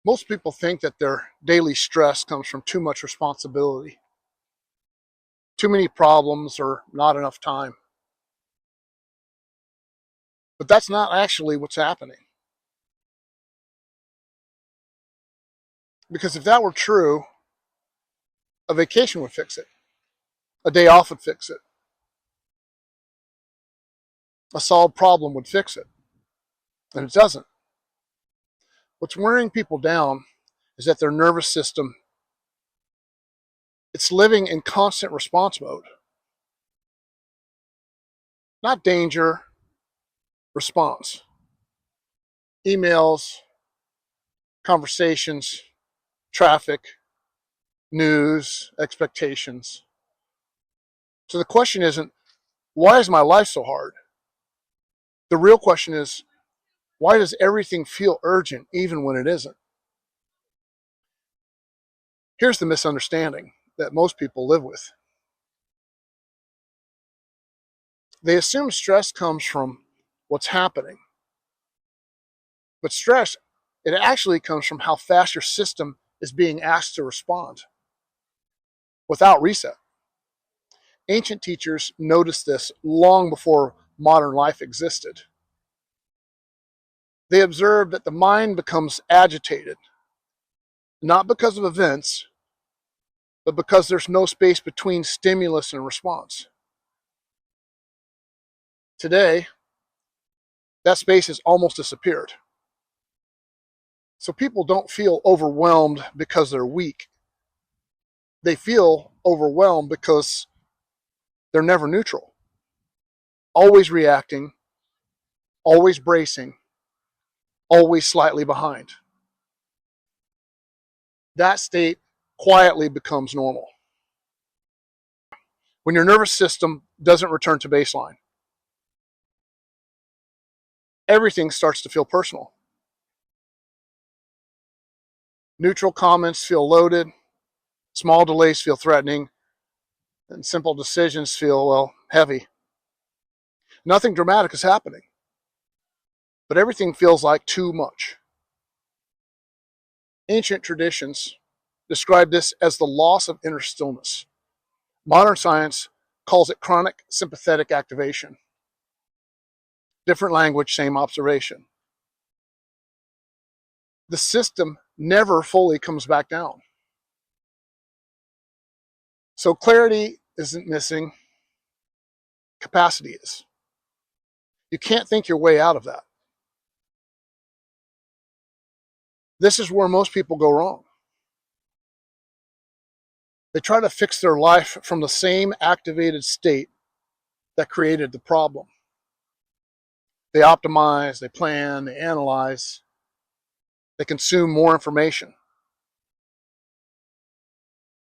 Most people think that their daily stress comes from too much responsibility, too many problems, or not enough time. But that's not actually what's happening. Because if that were true, a vacation would fix it. A day off would fix it. A solved problem would fix it. And it doesn't. What's wearing people down is that their nervous system, it's living in constant response mode. Not danger, response. Emails, conversations, traffic, news, expectations. So the question isn't, why is my life so hard? The real question is, why does everything feel urgent even when it isn't? Here's the misunderstanding that most people live with. They assume stress comes from what's happening. But stress, it actually comes from how fast your system is being asked to respond without reset. Ancient teachers noticed this long before modern life existed. They observed that the mind becomes agitated, not because of events, but because there's no space between stimulus and response. Today, that space has almost disappeared. So people don't feel overwhelmed because they're weak. They feel overwhelmed because they're never neutral. Always reacting, always bracing, always slightly behind. That state quietly becomes normal. When your nervous system doesn't return to baseline, everything starts to feel personal. Neutral comments feel loaded, small delays feel threatening, and simple decisions feel, well, heavy. Nothing dramatic is happening, but everything feels like too much. Ancient traditions describe this as the loss of inner stillness. Modern science calls it chronic sympathetic activation. Different language, same observation. The system never fully comes back down. So clarity isn't missing, capacity is. You can't think your way out of that. This is where most people go wrong. They try to fix their life from the same activated state that created the problem. They optimize, they plan, they analyze, they consume more information.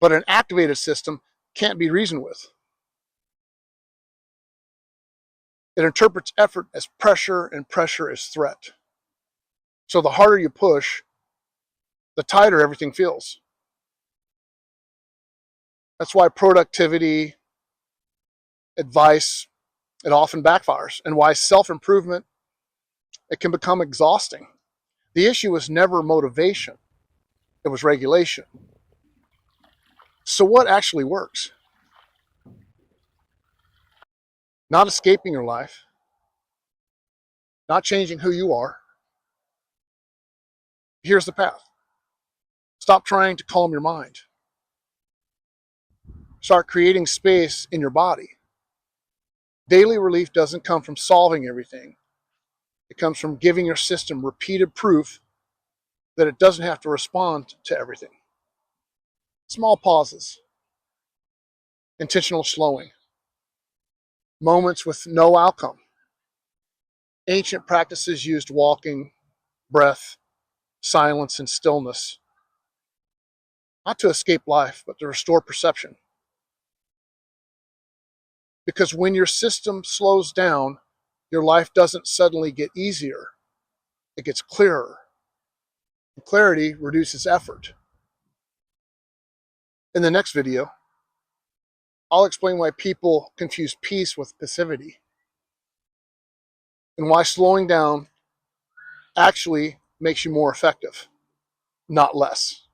But an activated system can't be reasoned with. It interprets effort as pressure and pressure as threat. So the harder you push, the tighter everything feels. That's why productivity, advice, it often backfires, and why self-improvement, it can become exhausting. The issue was never motivation, it was regulation. So what actually works? Not escaping your life, not changing who you are. Here's the path. Stop trying to calm your mind. Start creating space in your body. Daily relief doesn't come from solving everything. It comes from giving your system repeated proof that it doesn't have to respond to everything. Small pauses, intentional slowing, moments with no outcome. Ancient practices used walking, breath, silence, and stillness, not to escape life, but to restore perception. Because when your system slows down, your life doesn't suddenly get easier. It gets clearer. And clarity reduces effort. In the next video, I'll explain why people confuse peace with passivity and why slowing down actually makes you more effective. not less.